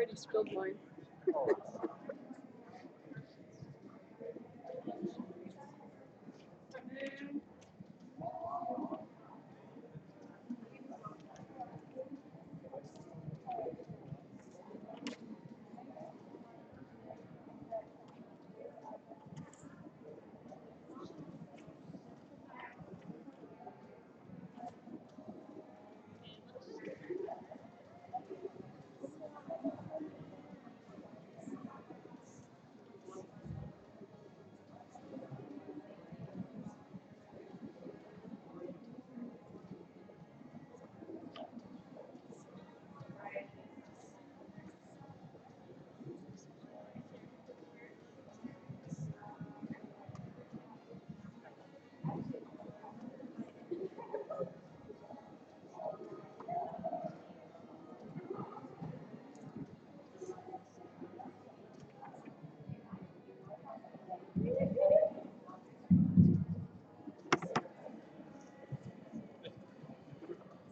already spilled mine.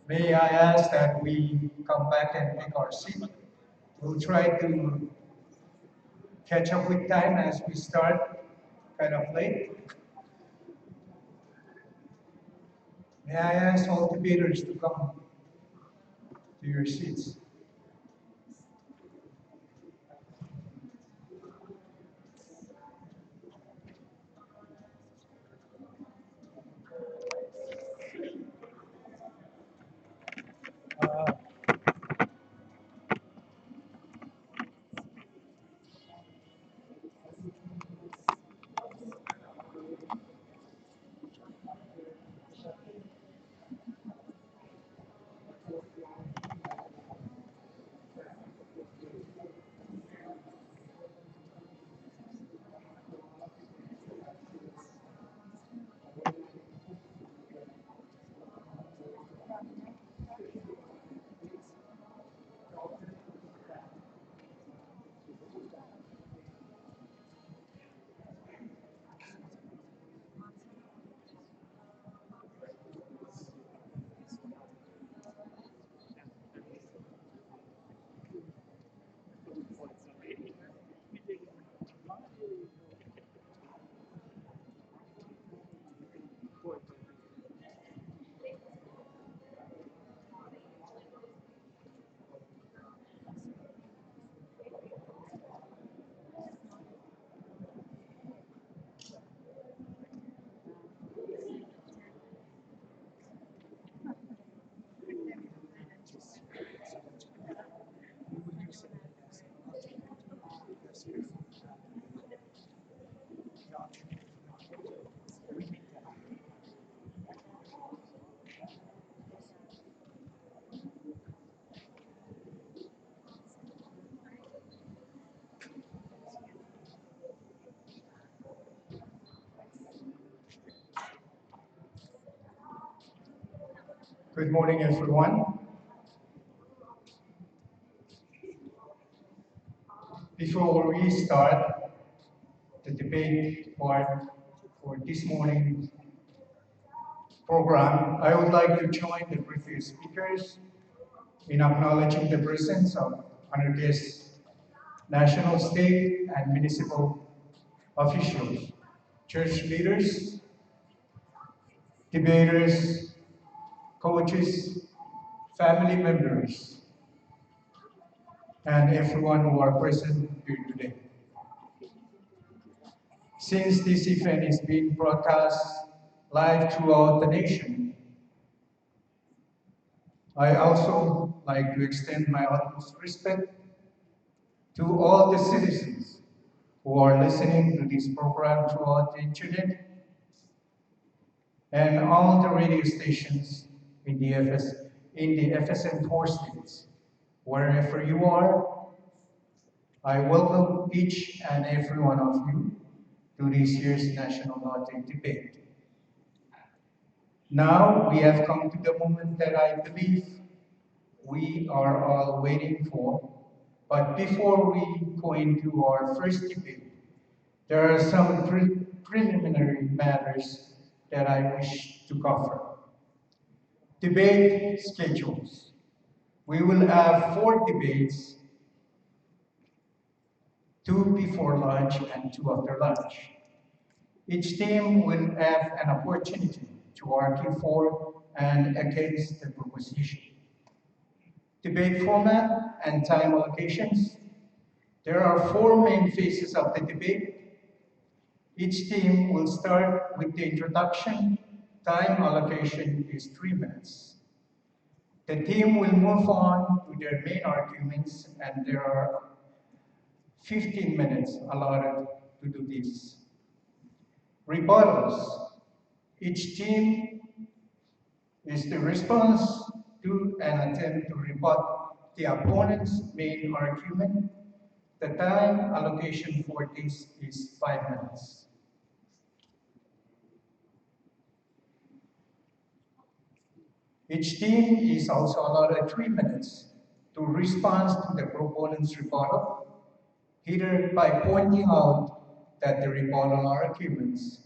May I ask that we come back and take our seat? We'll try to catch up with time as we start kind of late. May I ask all debaters to come to your seats? Good morning, everyone. Before we start the debate part for this morning's program, I would like to join the previous speakers in acknowledging the presence of honored guests, national, state, and municipal officials, church leaders, debaters, coaches, family members, and everyone who are present here today. Since this event is being broadcast live throughout the nation, I also like to extend my utmost respect to all the citizens who are listening to this program throughout the internet and all the radio stations in the FSM 4 states. Wherever you are, I welcome each and every one of you to this year's National Lottery Debate. Now we have come to the moment that I believe we are all waiting for. But before we go into our first debate, there are some preliminary matters that I wish to cover. Debate schedules. We will have 4 debates 2 before lunch, and 2 after lunch. Each team will have an opportunity to argue for and against the proposition. Debate format and time allocations. There are 4 main phases of the debate. Each team will start with the introduction. Time allocation is 3 minutes. The team will move on to their main arguments, and there are 15 minutes allotted to do this. Rebuttals. Each team is the response to an attempt to rebut the opponent's main argument. The time allocation for this is 5 minutes. Each team is also allotted 3 minutes to respond to the proponent's rebuttal, either by pointing out that the rebuttal arguments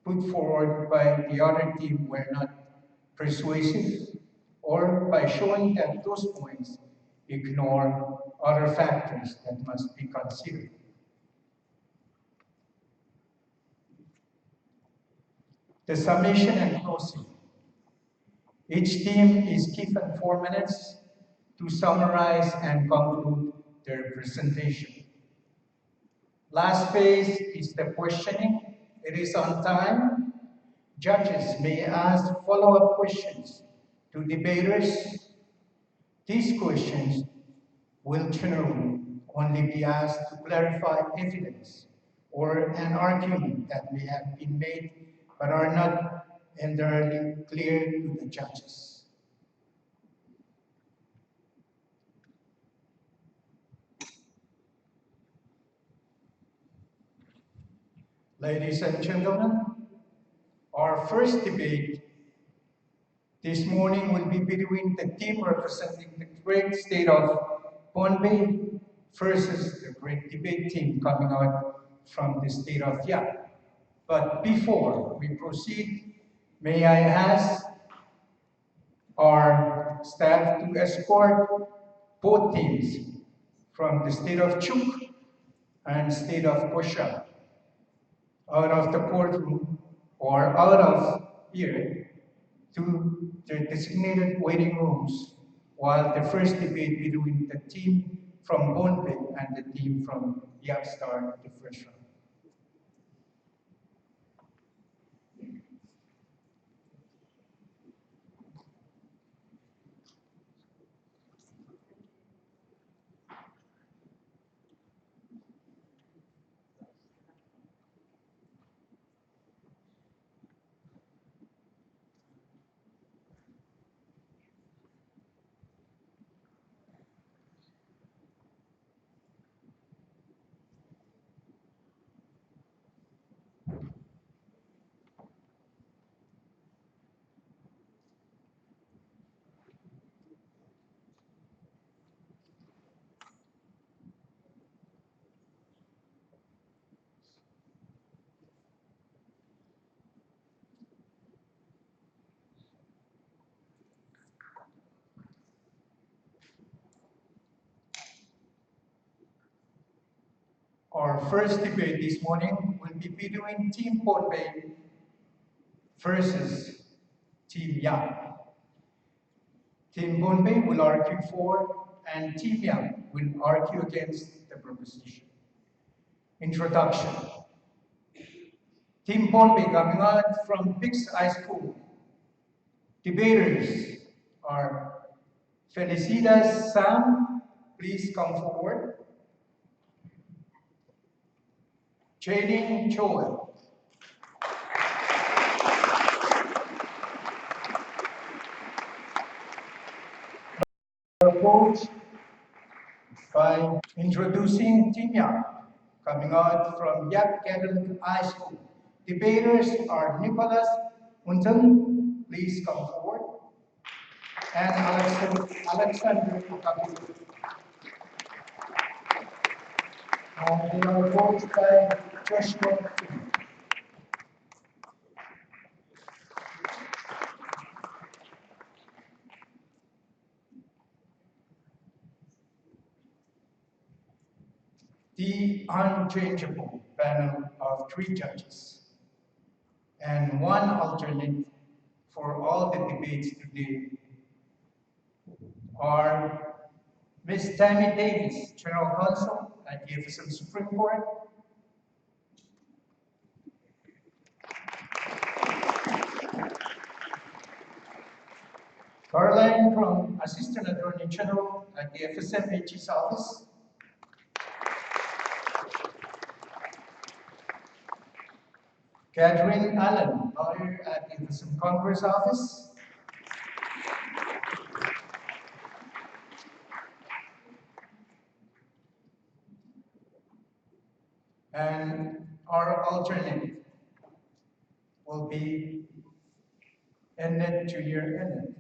put forward by the other team were not persuasive, or by showing that those points ignore other factors that must be considered. The summation and closing. Each team is given 4 minutes to summarize and conclude their presentation. Last phase is the questioning. It is on time. Judges may ask follow-up questions to debaters. These questions will generally only be asked to clarify evidence or an argument that may have been made but are not entirely clear to the judges. Ladies and gentlemen, our first debate this morning will be between the team representing the great state of Pohnpei versus the great debate team coming out from the state of Yap. But before we proceed, may I ask our staff to escort both teams from the state of Chuk and state of Kosha out of the courtroom or out of here to their designated waiting rooms while the first debate between the team from Pohnpei and the team from Yap start the first round. Our first debate this morning will be between Team Pohnpei versus Team Yap. Team Pohnpei will argue for, and Team Yap will argue against the proposition. Introduction. Team Pohnpei coming out from Bix High School. Debaters are Felicitas Sam, please come forward. Jaden Joel. Coach by introducing Team Yap, coming out from Yap Catholic High School. Debaters are Nicholas Unton, please come forward, and Alexander Akabu. And they are coached by Joshua. the unchangeable panel of 3 judges, and one alternate for all the debates today are Ms. Tammy Davis, General Counsel at the FSM Supreme Court, Caroline Crum, Assistant Attorney General at the FSM AG's office, Catherine Allen, lawyer at the FSM Congress office, and our alternate will be Ennet Junior Ennet,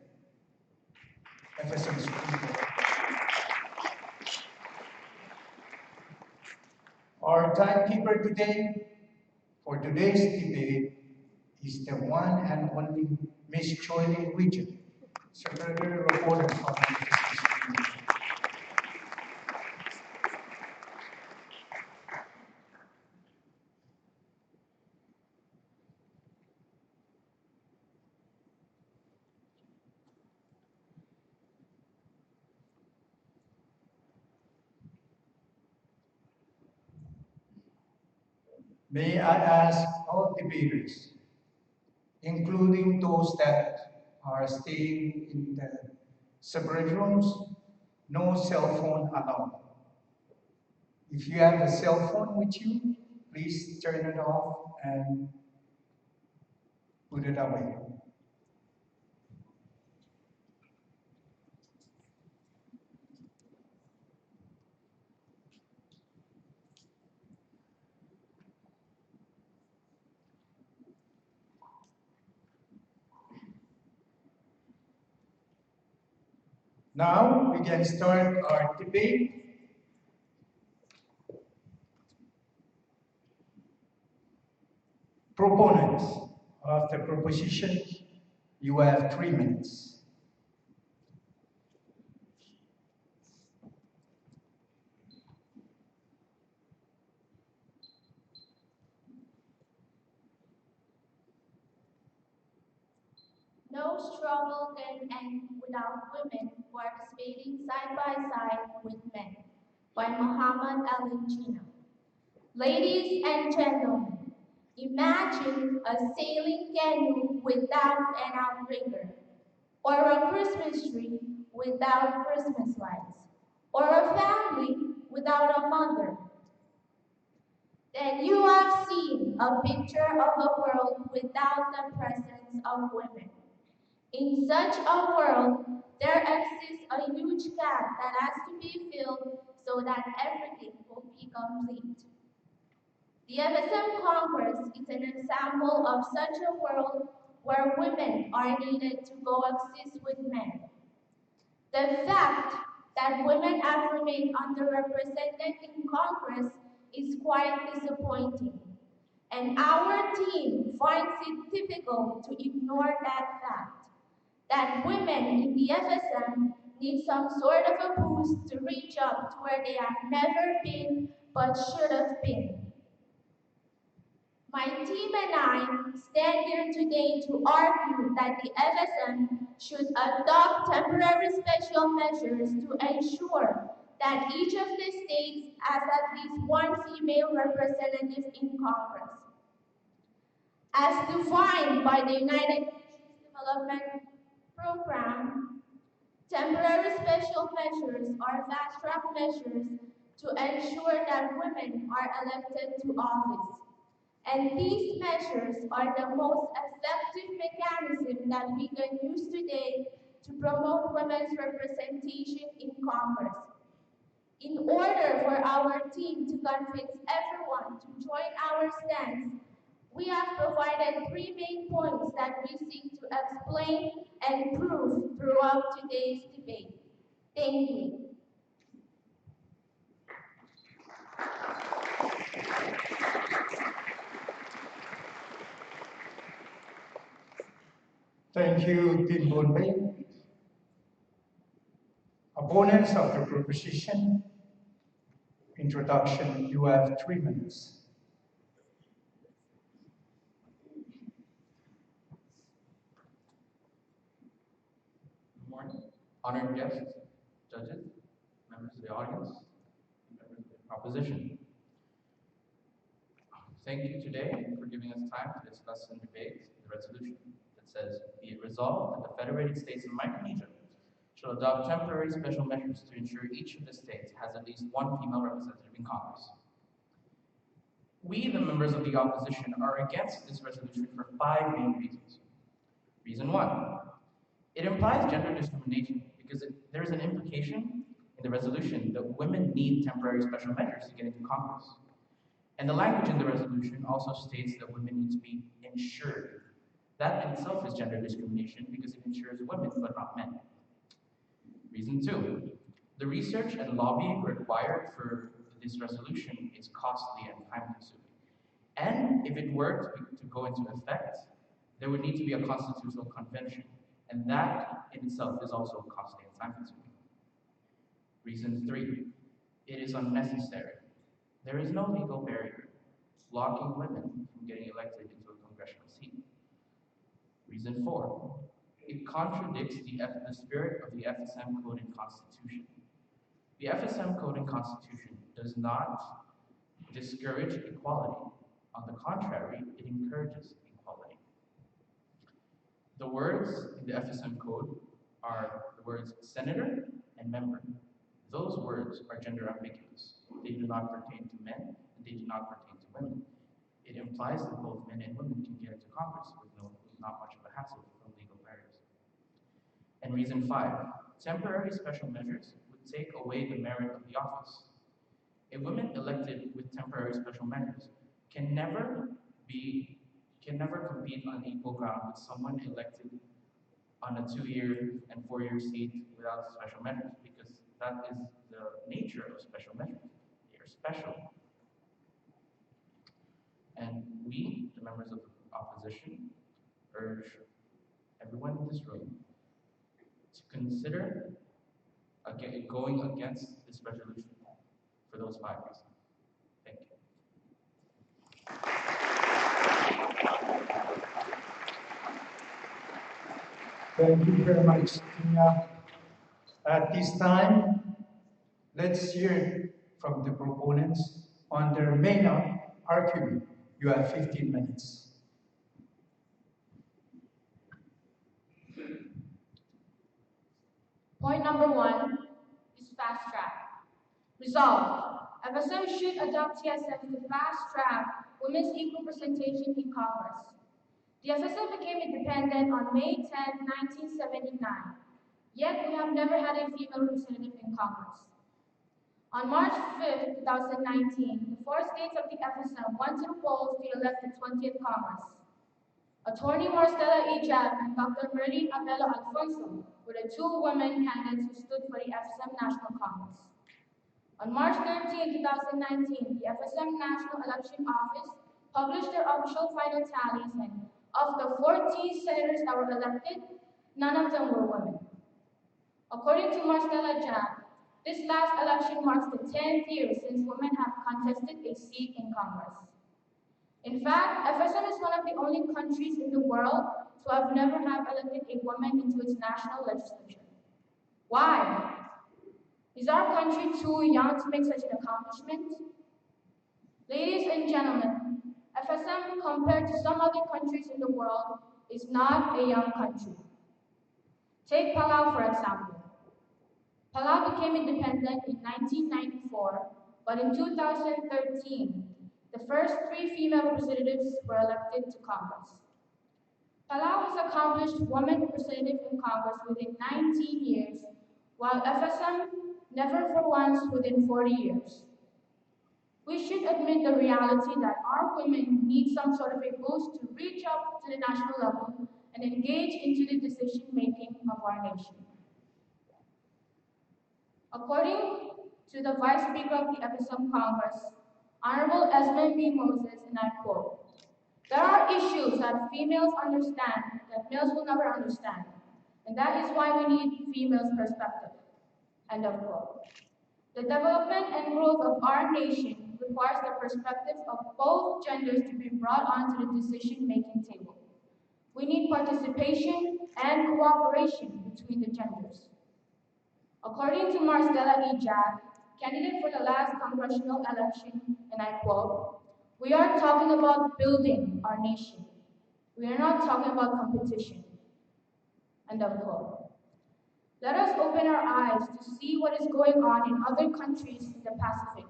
FSM Supreme Court. Our timekeeper today for today's debate is the one and only Ms. Choy Widget, Secretary Reporter of the FSM. May I ask all debaters, including those that are staying in the separate rooms, no cell phone allowed. If you have a cell phone with you, please turn it off and put it away. Now we can start our debate. Proponents of the proposition, you have 3 minutes. No struggle can end without women participating side by side with men, by Muhammad Ali Jinnah. Ladies and gentlemen, imagine a sailing canoe without an outrigger, or a Christmas tree without Christmas lights, or a family without a mother. Then you have seen a picture of a world without the presence of women. In such a world, there exists a huge gap that has to be filled so that everything will be complete. The FSM Congress is an example of such a world where women are needed to coexist with men. The fact that women have remained underrepresented in Congress is quite disappointing, and our team finds it difficult to ignore that fact, that women in the FSM need some sort of a boost to reach up to where they have never been but should have been. My team and I stand here today to argue that the FSM should adopt temporary special measures to ensure that each of the states has at least one female representative in Congress. As defined by the United Nations Development Program, temporary special measures are fast-track measures to ensure that women are elected to office. And these measures are the most effective mechanism that we can use today to promote women's representation in Congress. In order for our team to convince everyone to join our stance, we have provided 3 main points that we seek to explain and prove throughout today's debate. Thank you. Thank you, Dean Pohnpei. Opponents of the proposition, introduction. You have 3 minutes. Good morning, honored guests, judges, members of the audience, and members of the proposition. Thank you today for giving us time to discuss and debate the resolution that says, be it resolved that the Federated States of Micronesia shall adopt temporary special measures to ensure each of the states has at least one female representative in Congress. We, the members of the opposition, are against this resolution for 5 main reasons. Reason 1, it implies gender discrimination because there is an implication in the resolution that women need temporary special measures to get into Congress. And the language in the resolution also states that women need to be insured. That in itself is gender discrimination because it insures women but not men. Reason 2, the research and lobbying required for this resolution is costly and time-consuming. And if it were to go into effect, there would need to be a constitutional convention, and that in itself is also costly and time-consuming. Reason 3, it is unnecessary. There is no legal barrier blocking women from getting elected into a congressional seat. Reason 4, it contradicts the spirit of the FSM Code and Constitution. The FSM Code and Constitution does not discourage equality. On the contrary, it encourages equality. The words in the FSM Code are the words senator and member. Those words are gender ambiguous. They do not pertain to men, and they do not pertain to women. It implies that both men and women can get into Congress with not much of a hassle from legal barriers. And reason 5, temporary special measures would take away the merit of the office. A woman elected with temporary special measures can never compete on equal ground with someone elected on a 2-year and 4-year seat without special measures, because that is the nature of special measures. They are special. And we, the members of the opposition, urge everyone in this room to consider going against this resolution for those 5 reasons. Thank you. Thank you very much, Tina. At this time, let's hear from the proponents on their main argument. You have 15 minutes. Point number 1 is fast track. Resolved, FSM should adopt TSF to fast track women's equal representation in Congress. The FSM became independent on May 10, 1979, yet we have never had a female representative in Congress. On March 5, 2019, the 4 states of the FSM went to the polls to elect the 20th Congress. Attorney Marcela Ejab and Dr. Merlin Abelo Alfonso were the 2 women candidates who stood for the FSM National Congress. On March 13, 2019, the FSM National Election Office published their official final tallies, and of the 14 senators that were elected, none of them were women. According to Marcela Ejab, this last election marks the 10th year since women have contested a seat in Congress. In fact, FSM is one of the only countries in the world to have never have elected a woman into its national legislature. Why? Is our country too young to make such an accomplishment? Ladies and gentlemen, FSM, compared to some other countries in the world, is not a young country. Take Palau, for example. Palau became independent in 1994, but in 2013, the first 3 female representatives were elected to Congress. Palau has accomplished woman representative in Congress within 19 years, while FSM never for once within 40 years. We should admit the reality that our women need some sort of a boost to reach up to the national level and engage into the decision-making of our nation. According to the Vice Speaker of the FSM Congress, Honorable Esmond B. Moses, and I quote, "There are issues that females understand that males will never understand, and that is why we need females' perspective." End of quote. The development and growth of our nation requires the perspective of both genders to be brought onto the decision-making table. We need participation and cooperation between the genders. According to Marcella E. Jack, candidate for the last congressional election, and I quote, "We are talking about building our nation. We are not talking about competition." End of quote. Let us open our eyes to see what is going on in other countries in the Pacific,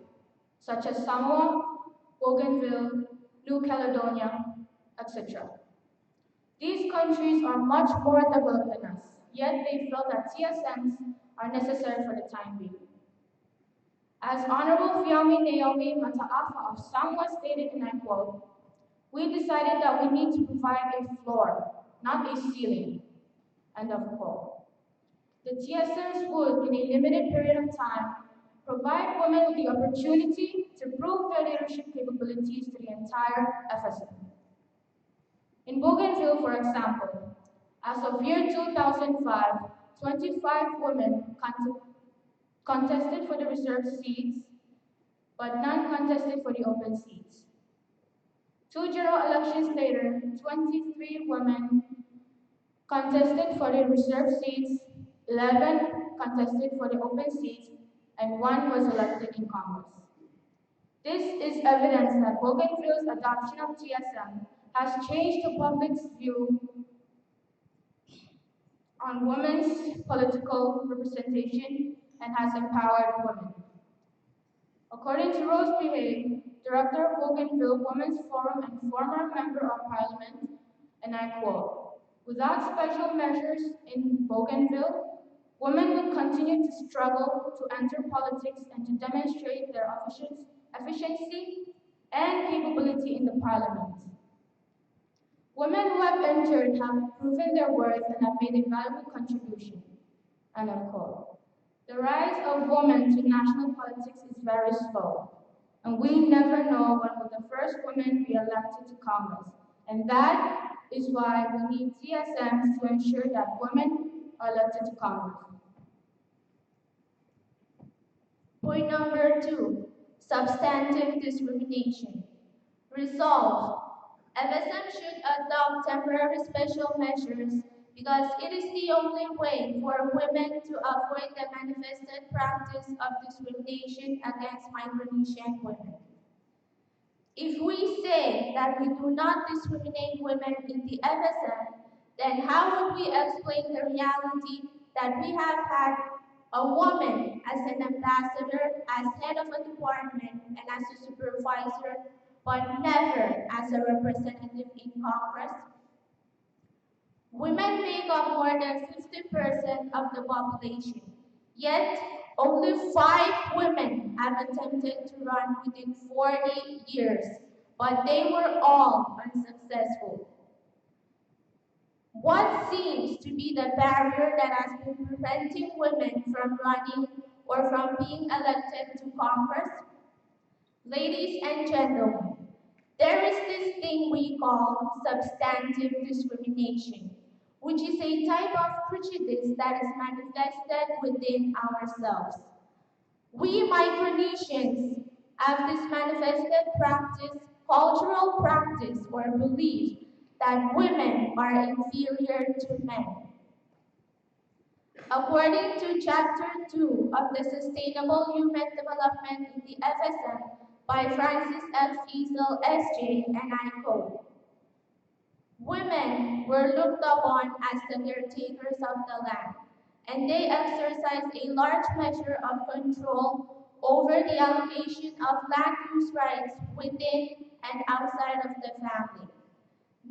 such as Samoa, Bougainville, New Caledonia, etc. These countries are much more developed than us, yet they feel that TSMs are necessary for the time being. As Honorable Fiame Naomi Mataafa of Samoa stated, and I quote, "We decided that we need to provide a floor, not a ceiling." End of quote. The TSMs would, in a limited period of time, provide women with the opportunity to prove their leadership capabilities to the entire FSM. In Bougainville, for example, as of year 2005, 25 women contested for the reserved seats, but none contested for the open seats. 2 general elections later, 23 women contested for the reserved seats, 11 contested for the open seats, and 1 was elected in Congress. This is evidence that Bougainville's adoption of TSM has changed the public's view on women's political representation and has empowered women. According to Rose Behave, director of Bougainville Women's Forum and former member of parliament, and I quote, "Without special measures in Bougainville, women would continue to struggle to enter politics and to demonstrate their efficiency and capability in the parliament. Women who have entered have proven their worth and have made a valuable contribution." End of quote. The rise of women to national politics is very slow, and we never know when will the first woman be elected to Congress. And that is why we need TSMs to ensure that women are elected to Congress. Point number 2, substantive discrimination. Resolved, FSM should adopt temporary special measures because it is the only way for women to avoid the manifested practice of discrimination against Micronesian women. If we say that we do not discriminate women in the FSM, then how would we explain the reality that we have had a woman as an ambassador, as head of a department, and as a supervisor, but never as a representative in Congress? Women make up more than 50% of the population, yet only 5 women have attempted to run within 40 years, but they were all unsuccessful. What seems to be the barrier that has been preventing women from running or from being elected to Congress? Ladies and gentlemen, there is this thing we call substantive discrimination, which is a type of prejudice that is manifested within ourselves. We Micronesians have this manifested practice, cultural practice, or belief that women are inferior to men. According to Chapter 2 of the Sustainable Human Development in the FSM by Francis F. Fiesel, S.J., and I quote, "Women were looked upon as the caretakers of the land, and they exercised a large measure of control over the allocation of land use rights within and outside of the family.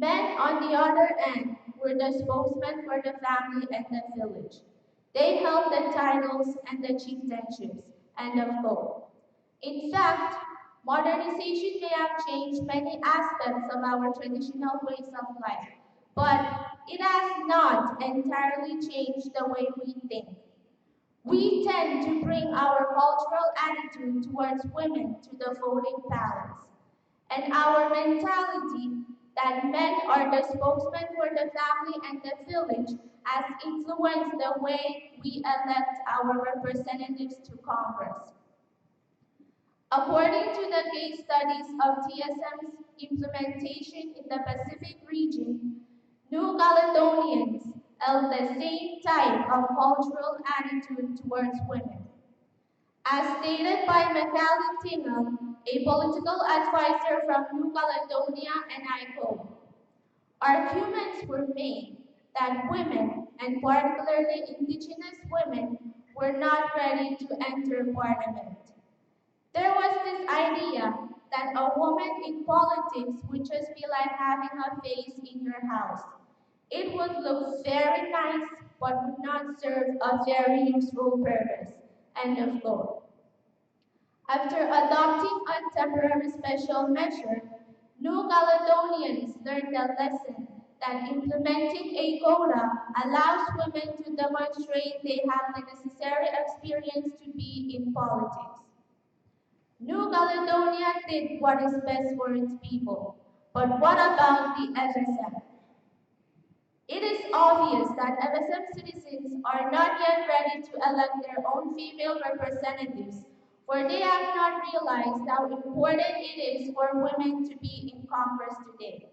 Men, on the other end, were the spokesmen for the family and the village. They held the titles and the chieftainships." End of quote. In fact, modernization may have changed many aspects of our traditional ways of life, but it has not entirely changed the way we think. We tend to bring our cultural attitude towards women to the voting ballots, and our mentality that men are the spokesman for the family and the village has influenced the way we elect our representatives to Congress. According to the case studies of TSM's implementation in the Pacific region, New Caledonians held the same type of cultural attitude towards women. As stated by Macaulay Tingham, a political advisor from New Caledonia, and I quote, arguments were made that women, and particularly indigenous women, were not ready to enter parliament. There was this idea that a woman in politics would just be like having a face in your house. It would look very nice, but would not serve a very useful purpose. End of quote. After adopting a temporary special measure, New Caledonians learned the lesson that implementing a quota allows women to demonstrate they have the necessary experience to be in politics. New Caledonia did what is best for its people, but what about the FSM? It is obvious that FSM citizens are not yet ready to elect their own female representatives, for they have not realized how important it is for women to be in Congress today.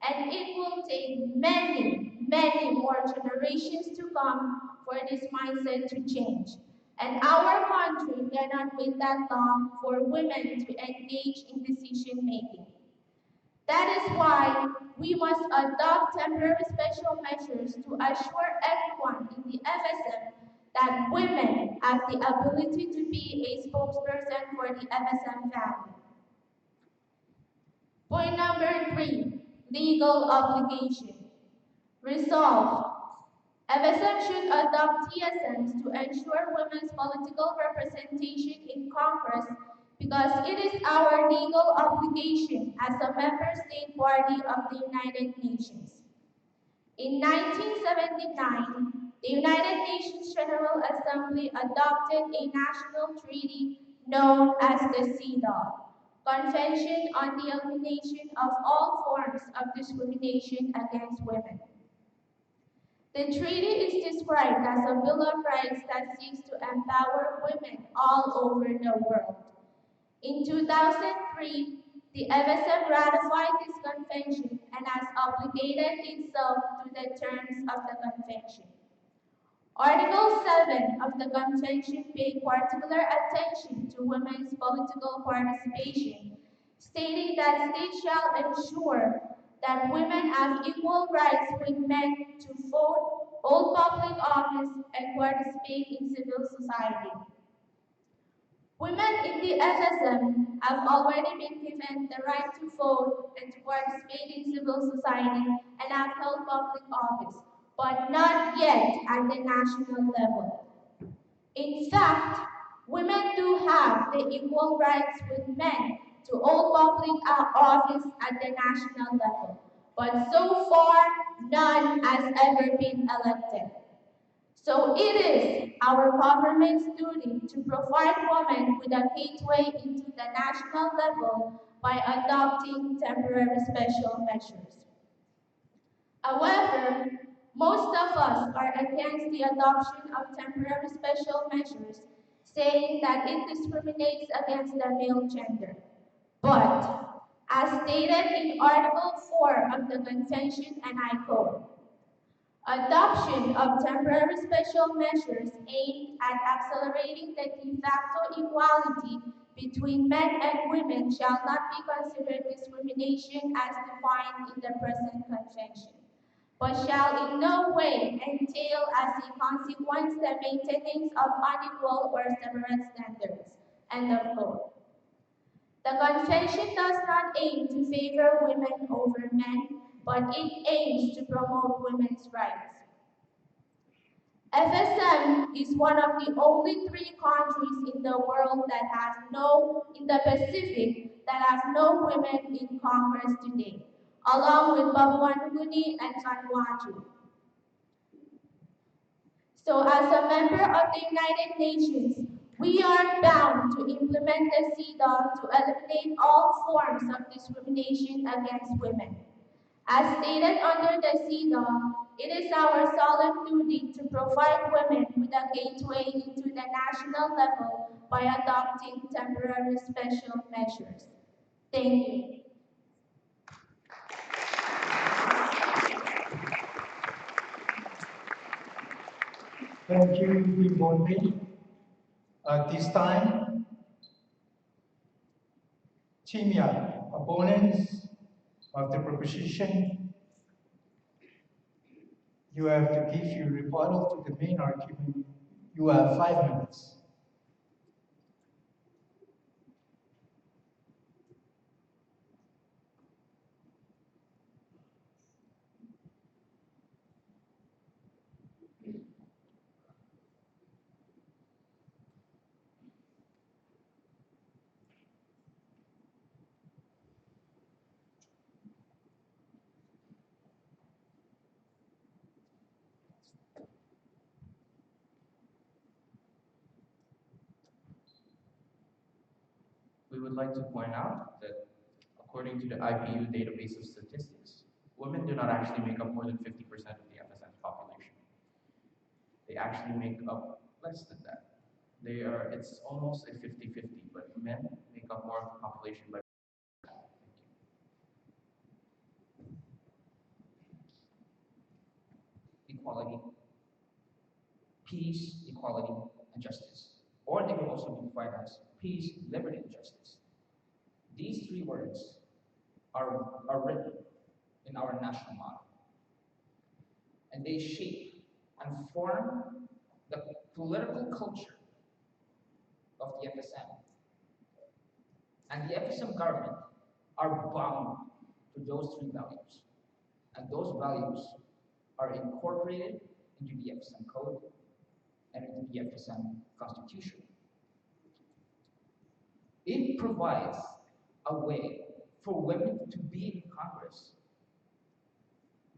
And it will take many, many more generations to come for this mindset to change. And our country cannot wait that long for women to engage in decision making. That is why we must adopt temporary special measures to assure everyone in the FSM that women have the ability to be a spokesperson for the FSM family. Point number 3, legal obligation. Resolved. FSM should adopt TSMs to ensure women's political representation in Congress because it is our legal obligation as a member state party of the United Nations. In 1979, the United Nations General Assembly adopted a national treaty known as the CEDAW, Convention on the Elimination of All Forms of Discrimination Against Women. The treaty is described as a Bill of Rights that seeks to empower women all over the world. In 2003, the FSM ratified this convention and has obligated itself to the terms of the convention. Article 7 of the convention paid particular attention to women's political participation, stating that states shall ensure that women have equal rights with men to vote, hold public office, and participate in civil society. Women in the FSM have already been given the right to vote and to participate in civil society and have held public office, but not yet at the national level. In fact, women do have the equal rights with men to hold public office at the national level, but so far, none has ever been elected. So it is our government's duty to provide women with a gateway into the national level by adopting temporary special measures. However, most of us are against the adoption of temporary special measures, saying that it discriminates against the male gender. But, as stated in Article 4 of the Convention, and I quote, adoption of temporary special measures aimed at accelerating the de facto equality between men and women shall not be considered discrimination as defined in the present convention, but shall in no way entail as a consequence the maintenance of unequal or separate standards. End of quote. The convention does not aim to favor women over men, but it aims to promote women's rights. FSM is one of the only 3 countries in the world that has in the Pacific that has no women in Congress today, along with Papua New Guinea and Vanuatu. So as a member of the United Nations, we are bound to implement the CEDAW to eliminate all forms of discrimination against women. As stated under the CEDAW, It is our solemn duty to provide women with a gateway into the national level by adopting temporary special measures. Thank you. Thank you, Pohnpei. At this time, Timia, opponents of the proposition, you have to give your rebuttal to the main argument. You have 5 minutes. We would like to point out that according to the IPU database of statistics, women do not actually make up more than 50% of the FSM's population. They actually make up less than that. It's almost a 50-50, but men make up more of the population by. Equality, peace, equality, and justice. Or they could also be defined as peace, liberty, and justice. These three words are written in our national model. And they shape and form the political culture of the FSM. And the FSM government are bound to those three values. And those values are incorporated into the FSM code and into the FSM constitution. It provides a way for women to be in Congress.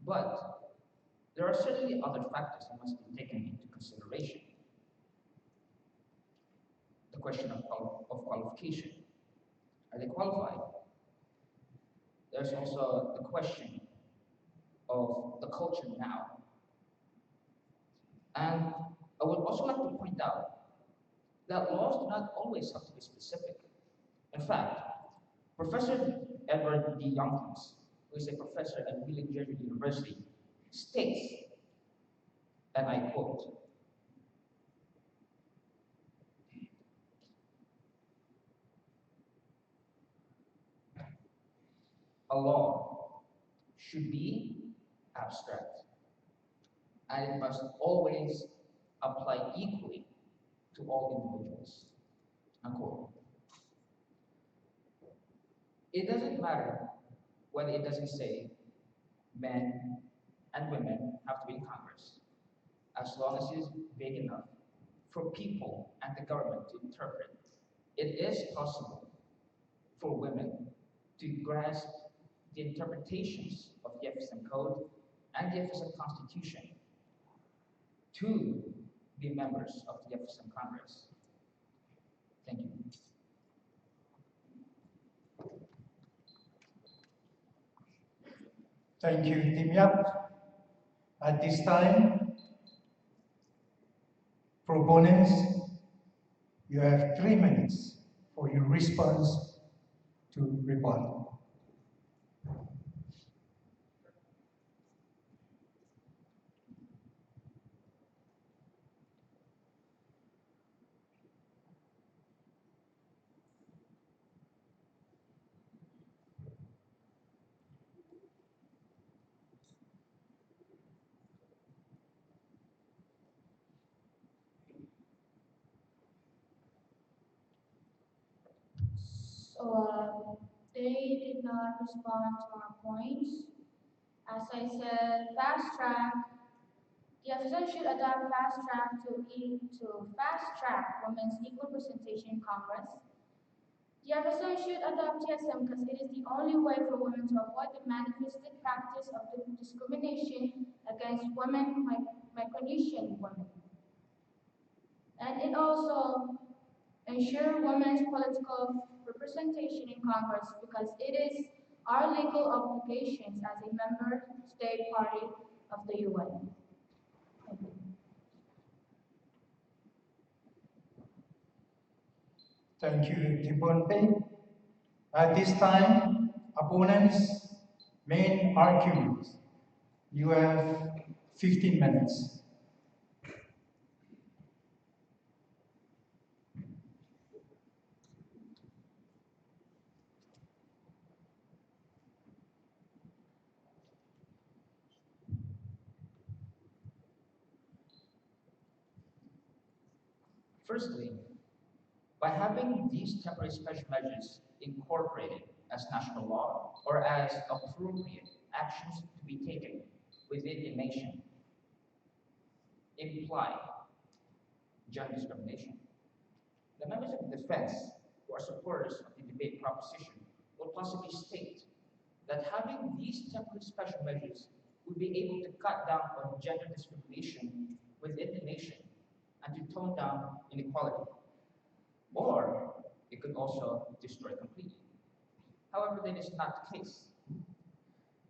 But there are certainly other factors that must be taken into consideration. The question of qualification. Are they qualified? There's also the question of the culture now. And I would also like to point out that laws do not always have to be specific. In fact, Professor Edward D. Youngkins, who is a professor at Wheeling Jesuit University, states, and I quote, "A law should be abstract, and it must always apply equally to all individuals." Unquote. It doesn't matter whether it doesn't say men and women have to be in Congress, as long as it is big enough for people and the government to interpret. It is possible for women to grasp the interpretations of the FSM Code and the FSM Constitution to be members of the FSM Congress. Thank you. Thank you, Timia. At this time, proponents, you have 3 minutes for your response to rebuttal. So they did not respond to our points. As I said, fast track. The FSM should adopt fast track to fast track women's equal representation in Congress. The FSM should adopt TSM because it is the only way for women to avoid the manifested practice of discrimination against women, micronesian women. And it also ensure women's political representation in Congress because it is our legal obligations as a member state party of the UN. Thank you. Thank you, Pohnpei. At this time, opponents' main argument. You have 15 minutes. Firstly, by having these temporary special measures incorporated as national law or as appropriate actions to be taken within a nation imply gender discrimination. The members of the defense who are supporters of the debate proposition will possibly state that having these temporary special measures would be able to cut down on gender discrimination within the nation and to tone down inequality. Or it could also destroy completely. However, that is not the case.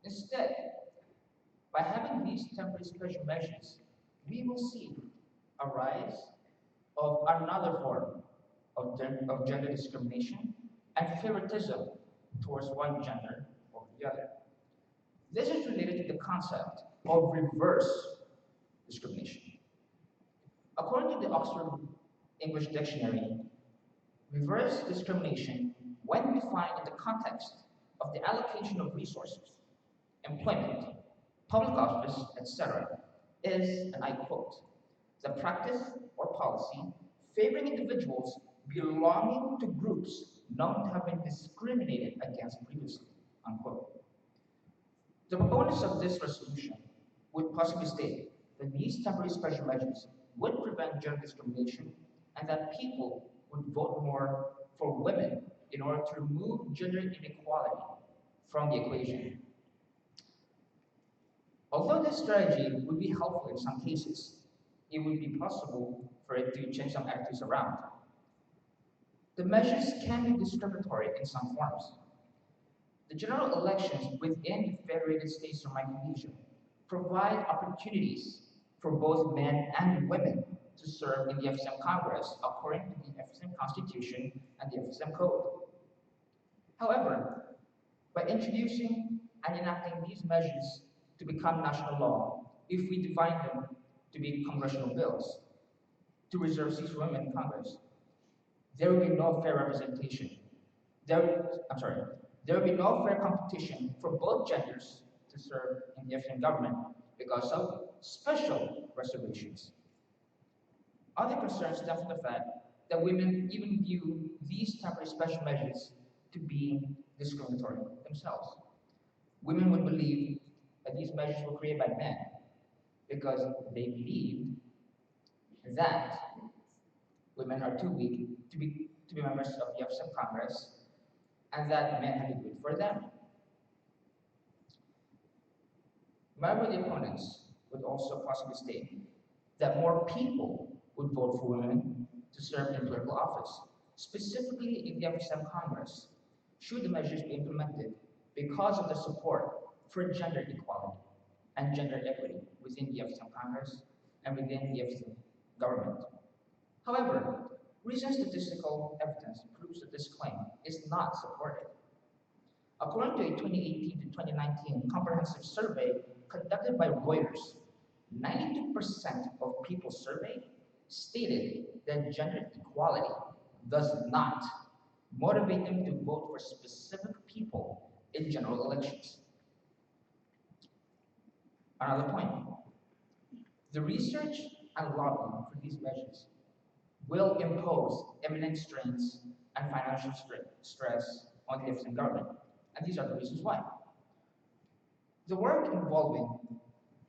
Instead, by having these temporary special measures, we will see a rise of another form of gender discrimination and favoritism towards one gender over the other. This is related to the concept of reverse discrimination. According to the Oxford English Dictionary, reverse discrimination, when defined in the context of the allocation of resources, employment, public office, etc., is, and I quote, the practice or policy favoring individuals belonging to groups known to have been discriminated against previously, unquote. The proponents of this resolution would possibly state that these temporary special measures would prevent gender discrimination and that people would vote more for women in order to remove gender inequality from the equation. Although this strategy would be helpful in some cases, it would be possible for it to change some attitudes around. The measures can be discriminatory in some forms. The general elections within the Federated States of Micronesia provide opportunities for both men and women to serve in the FSM Congress according to the FSM Constitution and the FSM Code. However, by introducing and enacting these measures to become national law, if we define them to be congressional bills, to reserve seats for women in Congress, there will be no fair representation. There will be no fair competition for both genders to serve in the FSM government because of special reservations. Other concerns stem from the fact that women even view these temporary special measures to be discriminatory themselves. Women would believe that these measures were created by men because they believed that women are too weak to be members of the FSM Congress and that men had to do it for them. However, the opponents would also possibly state that more people would vote for women to serve in political office, specifically in the FSM Congress, should the measures be implemented because of the support for gender equality and gender equity within the FSM Congress and within the FSM government. However, recent statistical evidence proves that this claim is not supported. According to a 2018 to 2019 comprehensive survey conducted by Reuters, 92% of people surveyed stated that gender equality does not motivate them to vote for specific people in general elections. Another point, the research and lobbying for these measures will impose imminent strains and financial stress on the FSM government, and these are the reasons why. The work involving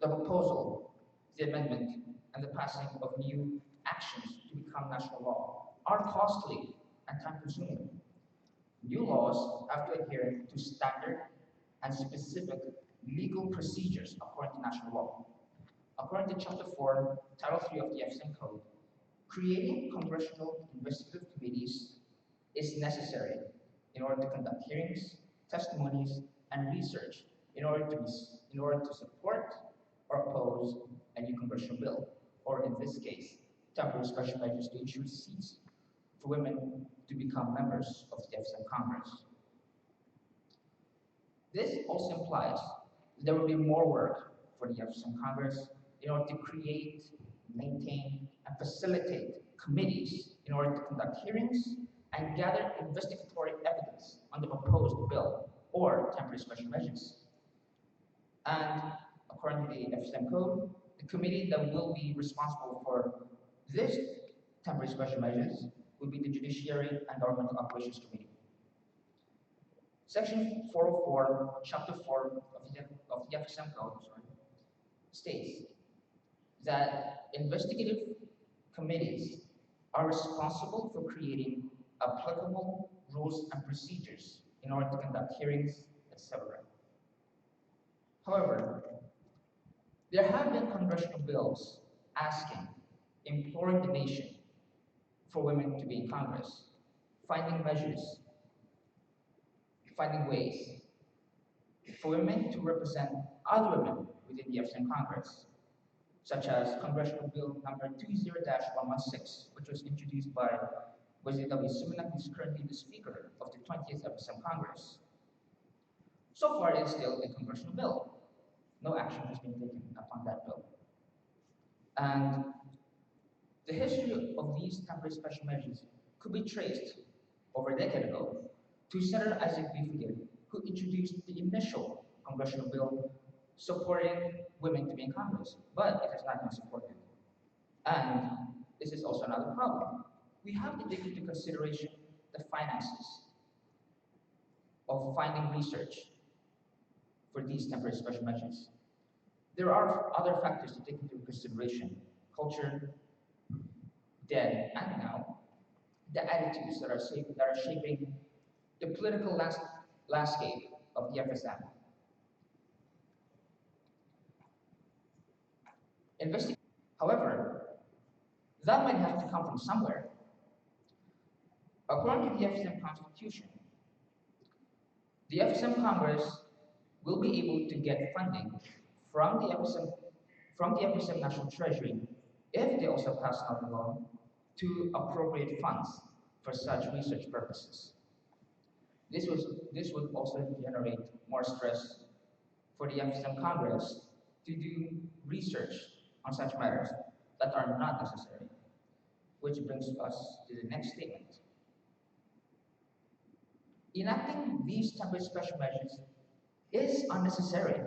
the proposal, the amendment, and the passing of new actions to become national law are costly and time-consuming. New laws have to adhere to standard and specific legal procedures according to national law. According to Chapter 4, Title 3 of the FSM Code, creating congressional investigative committees is necessary in order to conduct hearings, testimonies, and research in order to support or oppose a new congressional bill, or in this case, temporary special measures to ensure seats for women to become members of the FSM Congress. This also implies that there will be more work for the FSM Congress in order to create, maintain, and facilitate committees in order to conduct hearings and gather investigatory evidence on the proposed bill or temporary special measures. And according to the FSM code, the committee that will be responsible for this temporary special measures will be the Judiciary and Governmental Operations Committee. Section 404, Chapter 4 of the FSM code states that investigative committees are responsible for creating applicable rules and procedures in order to conduct hearings, etc. However, there have been congressional bills asking, imploring the nation for women to be in Congress, finding measures, finding ways for women to represent other women within the FSM Congress, such as Congressional Bill number 20-116, which was introduced by Wesley W. Sumanak, who is currently the Speaker of the 20th FSM Congress. So far, it is still a congressional bill. No action has been taken upon that bill. And the history of these temporary special measures could be traced over a decade ago to Senator Isaac B. Forget, who introduced the initial congressional bill supporting women to be in Congress, but it has not been supported. And this is also another problem. We have to take into consideration the finances of finding research for these temporary special measures. There are other factors to take into consideration: culture, then and now, the attitudes that are shaping the political landscape of the FSM. However, that might have to come from somewhere. According to the FSM Constitution, the FSM Congress will be able to get funding from the FSM National Treasury if they also pass another law to appropriate funds for such research purposes. This would also generate more stress for the FSM Congress to do research on such matters that are not necessary, which brings us to the next statement. Enacting these temporary special measures is unnecessary.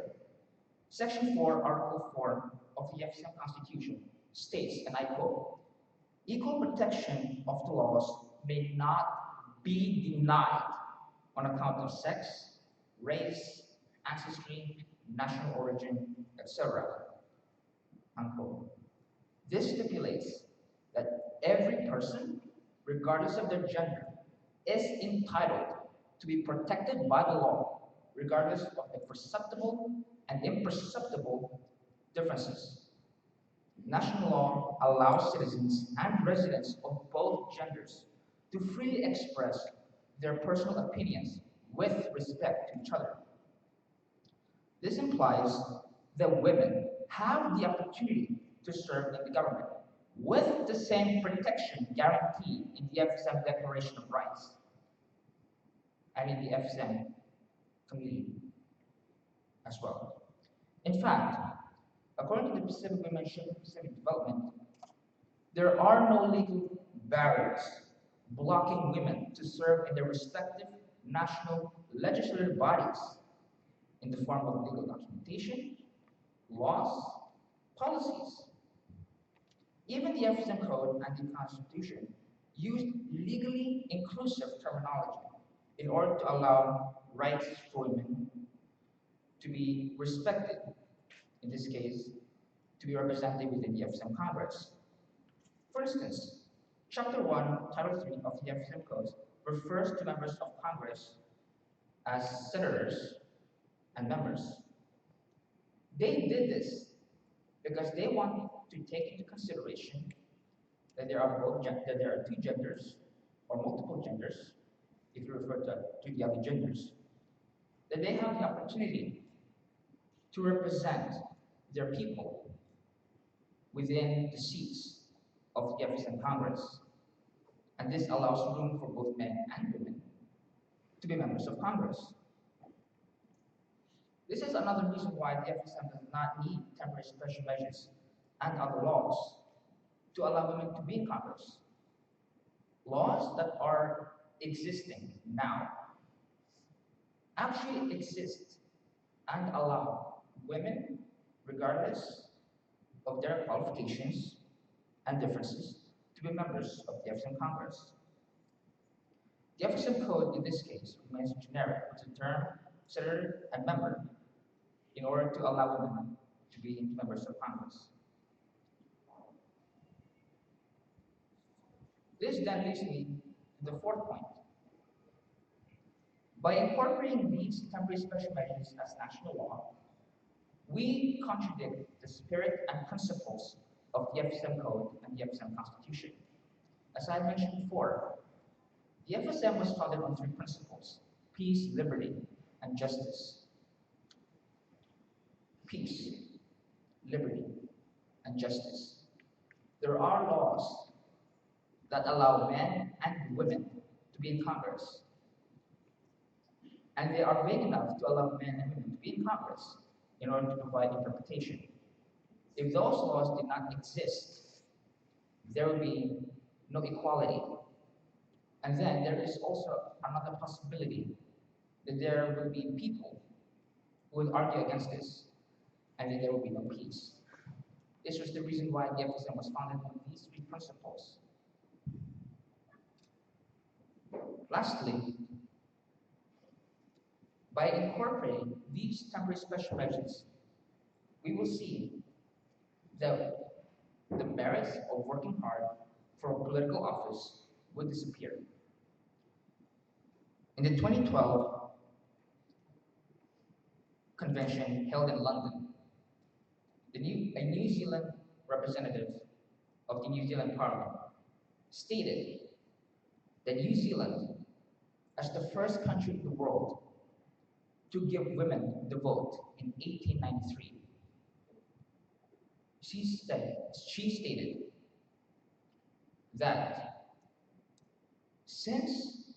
Section 4, Article 4 of the FSM Constitution states, and I quote, "Equal protection of the laws may not be denied on account of sex, race, ancestry, national origin, etc." Unquote. This stipulates that every person, regardless of their gender, is entitled to be protected by the law, regardless of the perceptible and imperceptible differences. National law allows citizens and residents of both genders to freely express their personal opinions with respect to each other. This implies that women have the opportunity to serve in the government with the same protection guaranteed in the FSM Declaration of Rights and in the FSM community as well. In fact, according to the Pacific Women Shaping Pacific Development, there are no legal barriers blocking women to serve in their respective national legislative bodies in the form of legal documentation, laws, policies. Even the FSM Code and the Constitution used legally inclusive terminology in order to allow rights for women to be respected, in this case, to be represented within the FSM Congress. For instance, Chapter 1, Title 3 of the FSM Code refers to members of Congress as senators and members. They did this because they want to take into consideration that there are two genders or multiple genders, if you refer to the other genders, that they have the opportunity to represent their people within the seats of the FSM Congress. And this allows room for both men and women to be members of Congress. This is another reason why the FSM does not need temporary special measures and other laws to allow women to be in Congress. Laws that are existing now actually exist and allow women, regardless of their qualifications and differences, to be members of the FSM Congress. The FSM Code in this case remains generic to the term senator and member in order to allow women to be members of Congress. This then leads me to the fourth point. By incorporating these temporary special measures as national law, we contradict the spirit and principles of the FSM Code and the FSM Constitution. As I mentioned before, the FSM was founded on three principles: peace, liberty, and justice. Peace, liberty, and justice. There are laws that allow men and women to be in Congress. And they are vague enough to allow men and women to be in Congress in order to provide interpretation. If those laws did not exist, there would be no equality. And then there is also another possibility that there will be people who would argue against this, and then there will be no peace. This was the reason why the FSM was founded on these three principles. Lastly, by incorporating these temporary special measures, we will see that the merits of working hard for a political office would disappear. In the 2012 convention held in London, a New Zealand representative of the New Zealand Parliament stated that New Zealand, as the first country in the world to give women the vote in 1893, she stated that since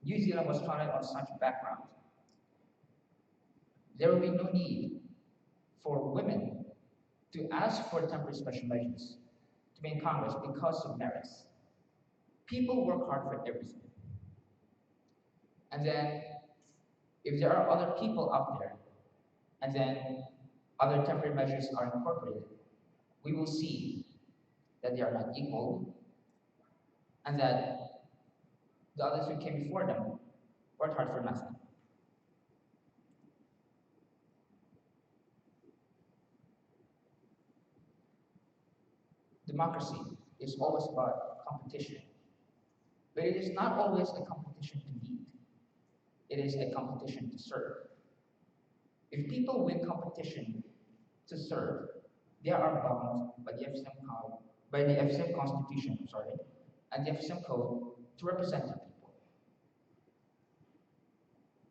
New Zealand was founded on such a background, there will be no need for women to ask for temporary special measures to be in Congress because of merits. People work hard for everything. And then, if there are other people out there, and then other temporary measures are incorporated, we will see that they are not equal, and that the others who came before them worked hard for nothing. Democracy is always about competition, but it is not always a competition to lead. It is a competition to serve. If people win competition to serve, they are bound by the FSM Constitution, and the FSM Code to represent their people.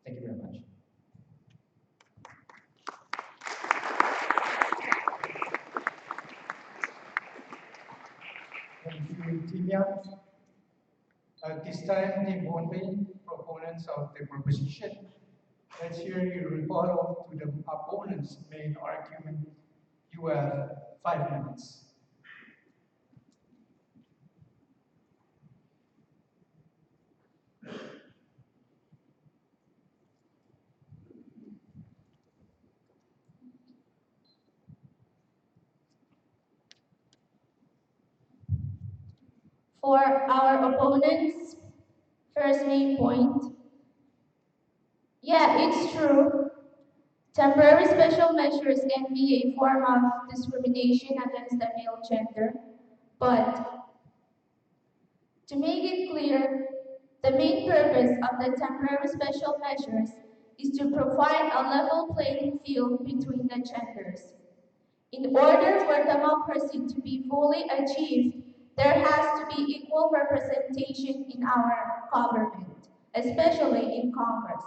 Thank you very much. Thank you, Timia. At this time, the Pohnpei proponents of the proposition, let's hear your rebuttal to the opponent's main argument. You have 5 minutes. For our opponent's first main point, yeah, it's true. Temporary special measures can be a form of discrimination against the male gender, but to make it clear, the main purpose of the temporary special measures is to provide a level playing field between the genders. In order for democracy to be fully achieved, there has to be equal representation in our government, especially in Congress.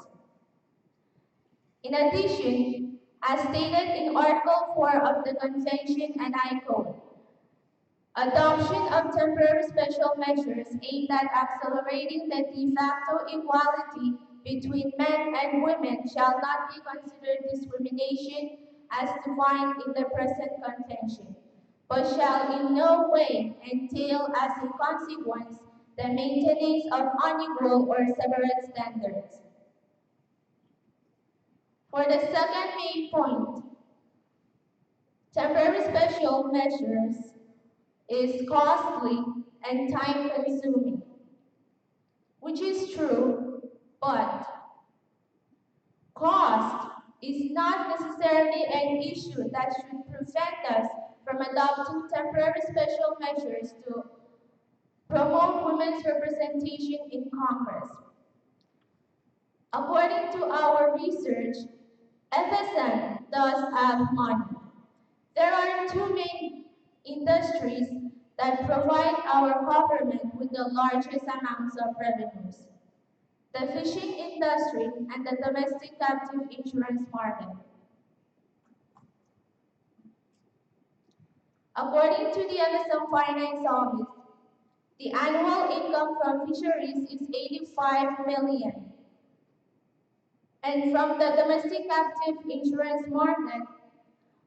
In addition, As stated in Article 4 of the Convention, and I quote, adoption of temporary special measures aimed at accelerating the de facto equality between men and women shall not be considered discrimination as defined in the present convention, but shall in no way entail as a consequence the maintenance of unequal or separate standards. For the second main point, temporary special measures is costly and time-consuming, which is true, but cost is not necessarily an issue that should prevent us from adopting temporary special measures to promote women's representation in Congress. According to our research, FSM does have money. There are two main industries that provide our government with the largest amounts of revenues: the fishing industry and the domestic captive insurance market. According to the FSM Finance Office, the annual income from fisheries is 85 million. And from the domestic captive insurance market,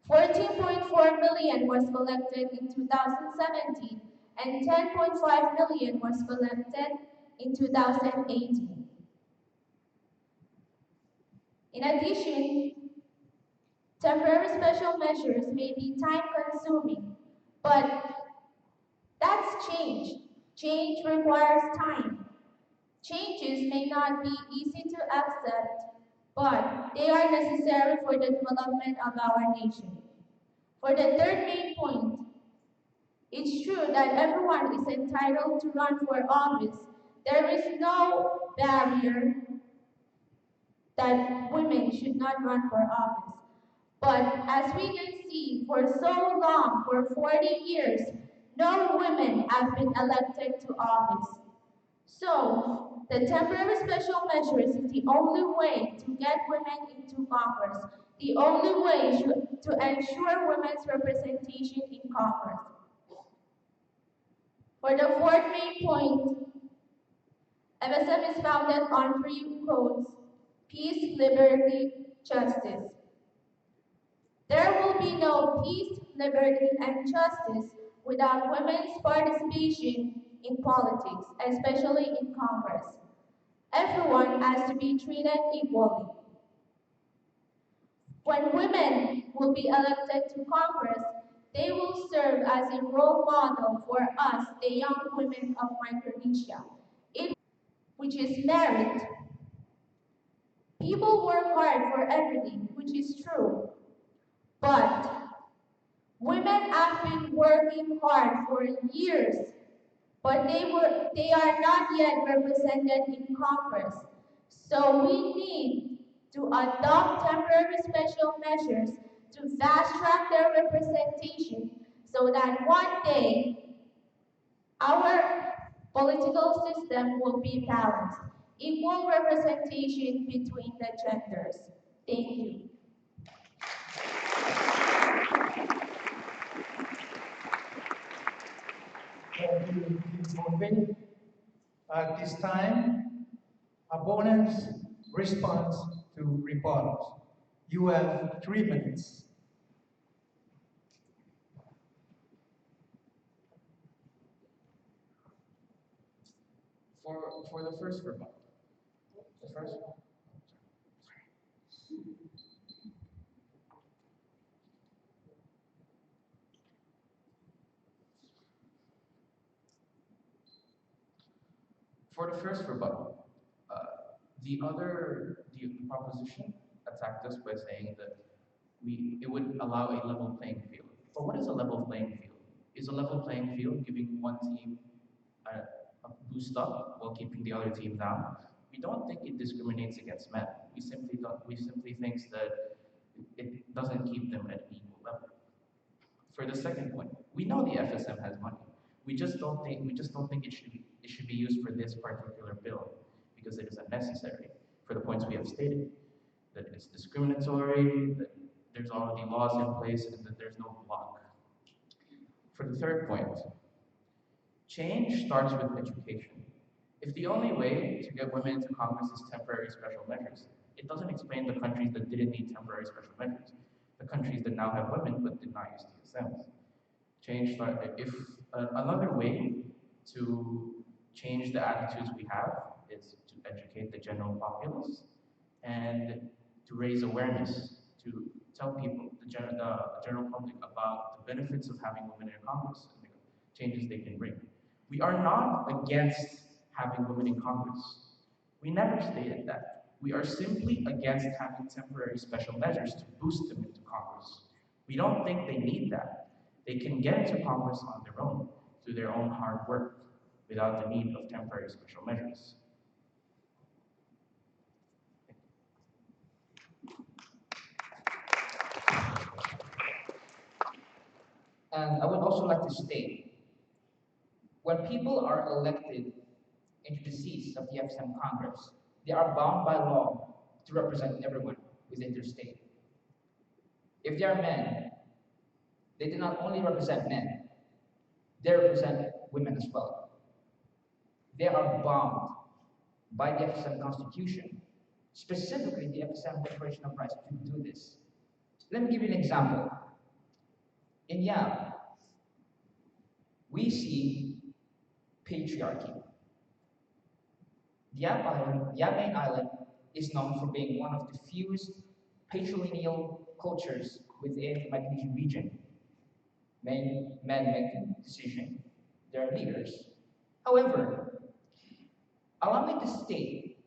14.4 million was collected in 2017 and 10.5 million was collected in 2018. In addition, temporary special measures may be time-consuming, but that's change. Change requires time. Changes may not be easy to accept, but they are necessary for the development of our nation. For the third main point, it's true that everyone is entitled to run for office. There is no barrier that women should not run for office. But as we can see, for so long, for 40 years, no women have been elected to office. So, the temporary special measures is the only way to get women into Congress, the only way to ensure women's representation in Congress. For the fourth main point, FSM is founded on three codes: peace, liberty, justice. There will be no peace, liberty, and justice without women's participation in politics, especially in Congress. Everyone has to be treated equally. When women will be elected to Congress, they will serve as a role model for us, the young women of Micronesia, which is merit. People work hard for everything, which is true, but women have been working hard for years, but they are not yet represented in Congress. So we need to adopt temporary special measures to fast-track their representation so that one day our political system will be balanced, equal representation between the genders. Thank you. Thank you, Pohnpei. At this time, opponents' response to rebuttals. You have 3 minutes. For the first rebuttal. The first one. For the first rebuttal, the proposition attacked us by saying that it would allow a level playing field. But what is a level playing field? Is a level playing field giving one team a boost up while keeping the other team down? We don't think it discriminates against men. We simply think that it doesn't keep them at an equal level. For the second point, we know the FSM has money. We just don't think it should be used for this particular bill because it is unnecessary for the points we have stated. That it's discriminatory, that there's already laws in place and that there's no block. For the third point, change starts with education. If the only way to get women into Congress is temporary special measures, it doesn't explain the countries that didn't need temporary special measures, the countries that now have women but did not use TSMs. Another way to change the attitudes we have is to educate the general populace and to raise awareness, to tell people, the general public, about the benefits of having women in Congress and the changes they can bring. We are not against having women in Congress. We never stated that. We are simply against having temporary special measures to boost them into Congress. We don't think they need that. They can get into Congress on their own, through their own hard work, without the need of temporary special measures. And I would also like to state, when people are elected into the seats of the FSM Congress, they are bound by law to represent everyone within their state. If they are men, they do not only represent men, they represent women as well. They are bound by the FSM Constitution, specifically the FSM Declaration of Rights, to do this. Let me give you an example. In Yap, we see patriarchy. The Yap main island is known for being one of the fewest patrilineal cultures within the Micronesian region. Men make the decision, they're leaders. However, allow me to state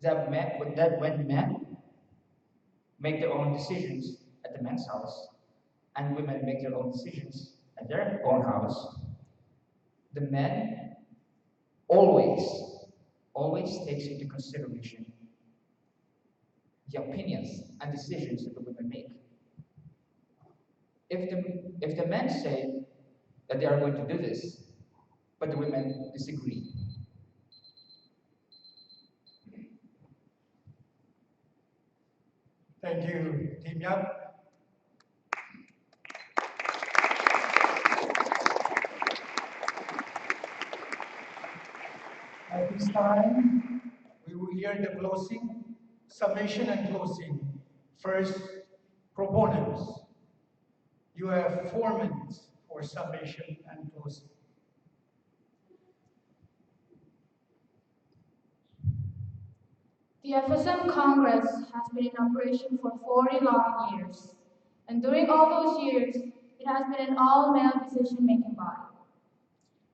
that when men make their own decisions at the men's house, and women make their own decisions at their own house, the men always takes into consideration the opinions and decisions that the women make. If the men say that they are going to do this, but the women disagree, Thank you, Team Yap. At this time, we will hear the closing, summation and closing. First, proponents. You have 4 minutes for summation and closing. The FSM Congress has been in operation for 40 long years, and during all those years, it has been an all-male decision-making body.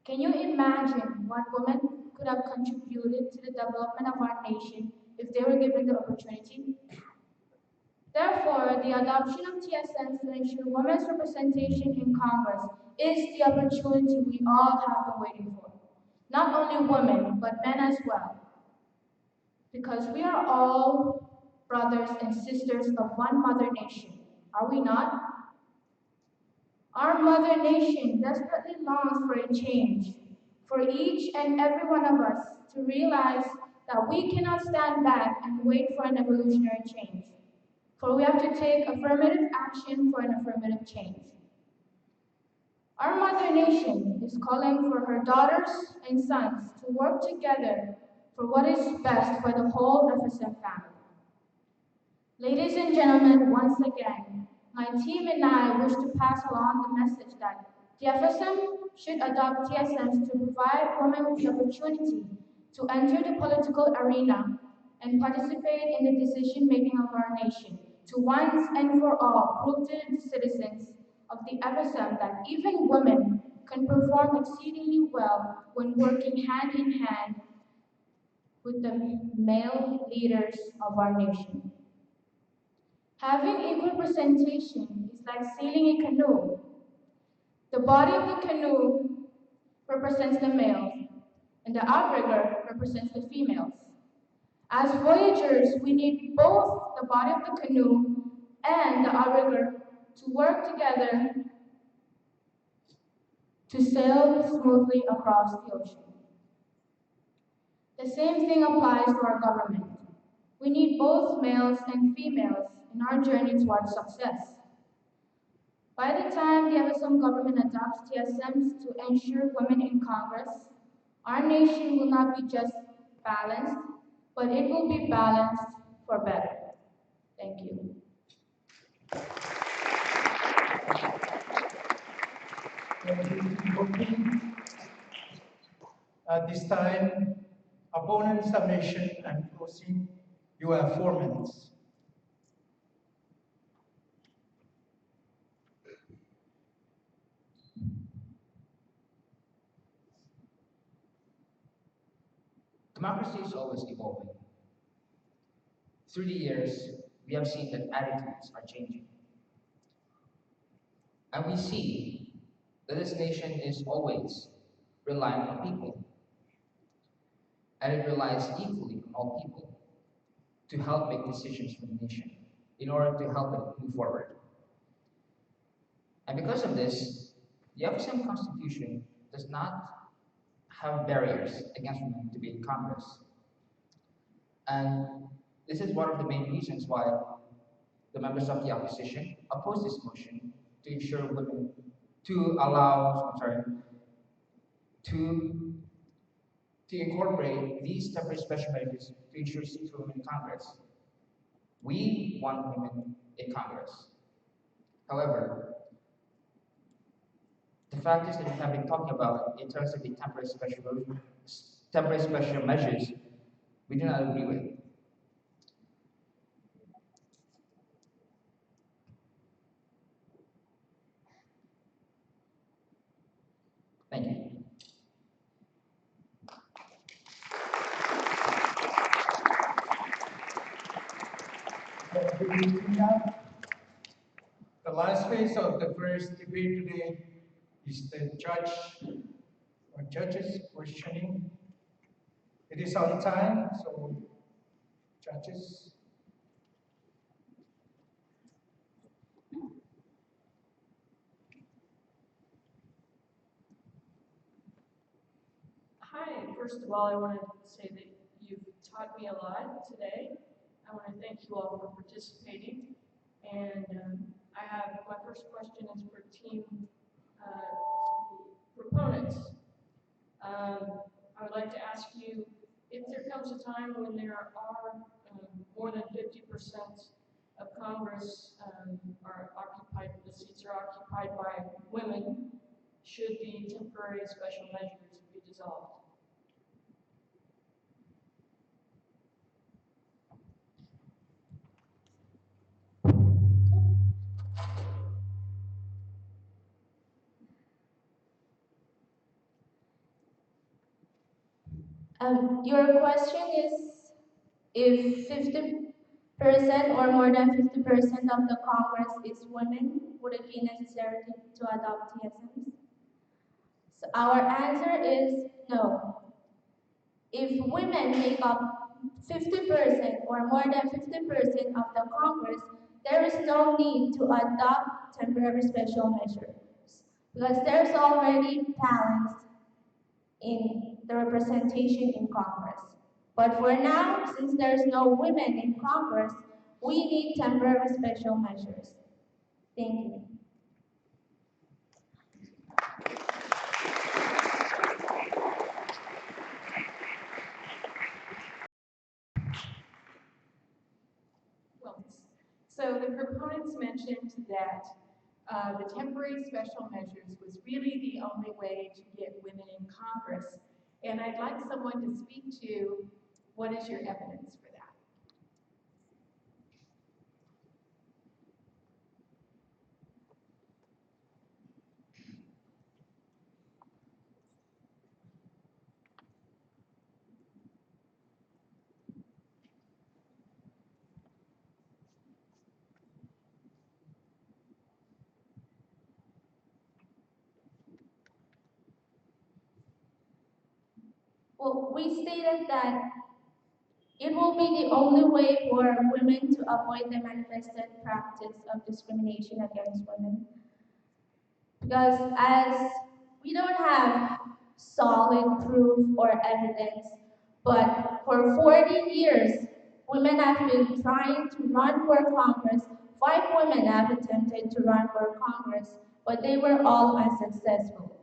Can you imagine what women could have contributed to the development of our nation if they were given the opportunity? Therefore, the adoption of TSNs to ensure women's representation in Congress is the opportunity we all have been waiting for. Not only women, but men as well. Because we are all brothers and sisters of one mother nation, are we not? Our mother nation desperately longs for a change, for each and every one of us to realize that we cannot stand back and wait for an evolutionary change, for we have to take affirmative action for an affirmative change. Our mother nation is calling for her daughters and sons to work together for what is best for the whole FSM family. Ladies and gentlemen, once again, my team and I wish to pass along the message that the FSM should adopt TSMs to provide women with the opportunity to enter the political arena and participate in the decision-making of our nation, to once and for all prove to the citizens of the FSM that even women can perform exceedingly well when working hand in hand with the male leaders of our nation. Having equal representation is like sailing a canoe. The body of the canoe represents the males, and the outrigger represents the females. As voyagers, we need both the body of the canoe and the outrigger to work together to sail smoothly across the ocean. The same thing applies to our government. We need both males and females in our journey towards success. By the time the FSM government adopts TSMs to ensure women in Congress, our nation will not be just balanced, but it will be balanced for better. Thank you. At this time, opponent submission and closing, you have 4 minutes. Democracy is always evolving. Through the years, we have seen that attitudes are changing. And we see that this nation is always reliant on people. And it relies equally on all people to help make decisions for the nation in order to help it move forward. And because of this, the FSM Constitution does not have barriers against women to be in Congress. And this is one of the main reasons why the members of the opposition oppose this motion to ensure women, to allow, I'm sorry, to, to incorporate these temporary special measures to ensure seats for women in Congress. We want women in Congress. However, the fact is that we have been talking about in terms of the temporary special measures, we do not agree with. Thank you. The last phase of the first debate today is the judge or judges questioning. It is on time, so judges. Hi, first of all, I want to say that you've taught me a lot today. I want to thank you all for participating. And I have, my first question is for team proponents. I would like to ask you, if there comes a time when there are more than 50% of Congress are occupied, the seats are occupied by women, should the temporary special measures be dissolved? Your question is if 50% or more than 50% of the Congress is women, would it be necessary to adopt TSMs? So our answer is no. If women make up 50% or more than 50% of the Congress, there is no need to adopt temporary special measures because there's already balance in the representation in Congress. But for now, since there's no women in Congress, we need temporary special measures. Thank you. Well, so the proponents mentioned that the temporary special measures was really the only way to get women in Congress. And I'd like someone to speak to what is your evidence for that? Well, we stated that it will be the only way for women to avoid the manifested practice of discrimination against women. Because as we don't have solid proof or evidence, but for 40 years, Women have been trying to run for Congress. 5 women have attempted to run for Congress, but they were all unsuccessful.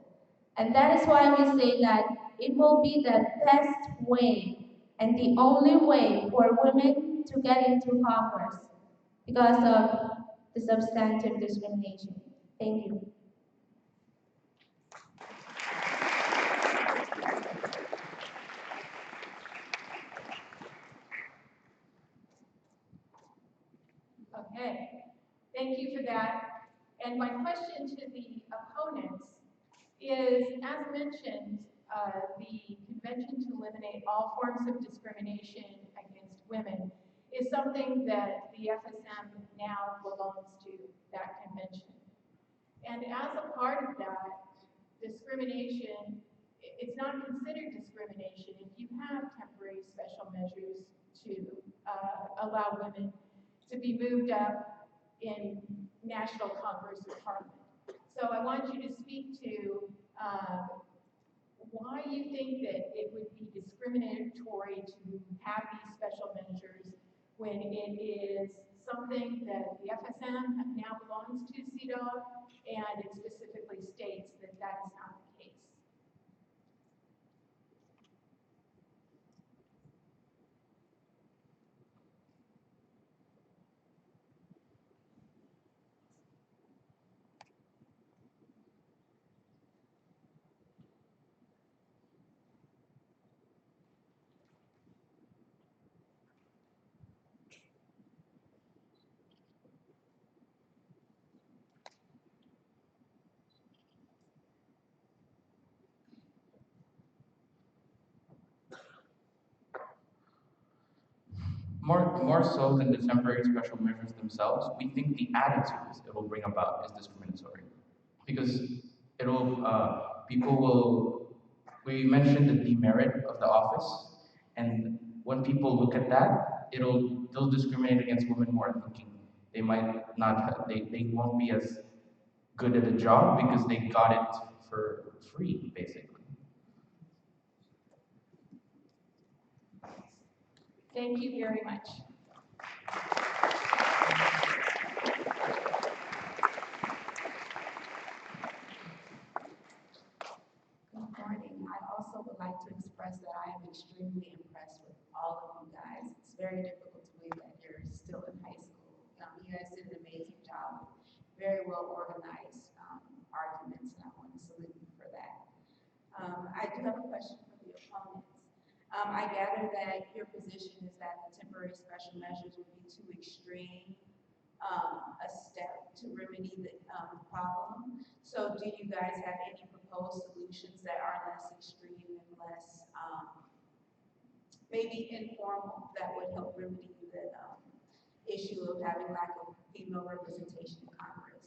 And that is why we say that it will be the best way and the only way for women to get into Congress because of the substantive discrimination. Thank you. Okay, thank you for that. And my question to the opponents is, as mentioned, the Convention to Eliminate All Forms of Discrimination Against Women is something that the FSM now belongs to, that convention. And as a part of that, discrimination, it's not considered discrimination if you have temporary special measures to allow women to be moved up in national Congress or Parliament. So I want you to speak to why you think that it would be discriminatory to have these special measures when it is something that the FSM now belongs to CEDAW, and it specifically states that that is not the case. More so than the temporary special measures themselves, we think the attitudes it will bring about is discriminatory. Because people will, we mentioned the demerit of the office, and when people look at that, they'll discriminate against women more, thinking they might not, they won't be as good at the job because they got it for free, basically. Thank you very much. Good morning. I also would like to express that I am extremely impressed with all of you guys. It's very difficult to believe that you're still in high school. You guys did an amazing job, very well organized arguments, and I want to salute you for that. I do have a question for the opponents. I gather that your position is that the temporary special measures would be too extreme a step to remedy the problem. So do you guys have any proposed solutions that are less extreme and less maybe informal that would help remedy the issue of having lack of female representation in Congress?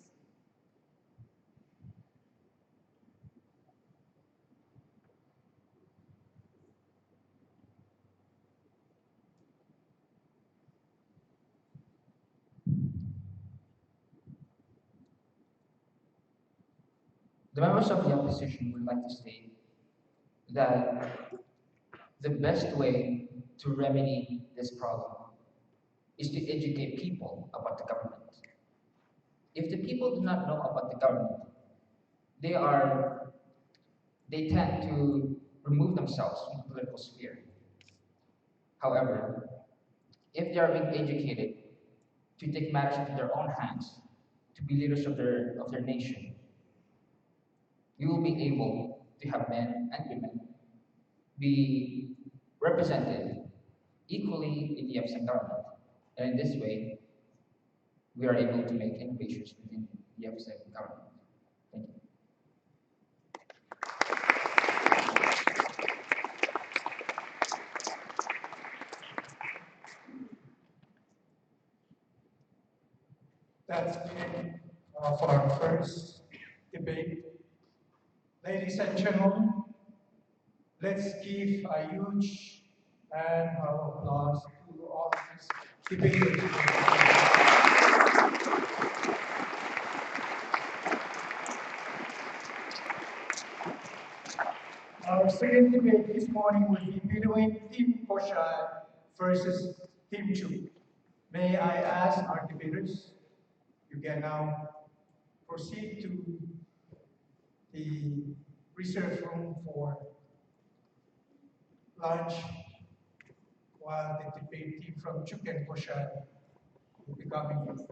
The members of the opposition would like to state that the best way to remedy this problem is to educate people about the government. If the people do not know about the government, they tend to remove themselves from the political sphere. However, if they are being educated to take matters into their own hands, to be leaders of their nation, you will be able to have men and women be represented equally in the FSM government. And in this way, we are able to make innovations within the FSM government. Thank you. That's the end of our first debate. Ladies and gentlemen, let's give a huge and applause to all these debaters. Our second debate this morning will be between Team Pohnpei versus Team 2. May I ask our debaters, you can now proceed to the reserve room for lunch while the debate team from Chuk and Koshan will be coming in.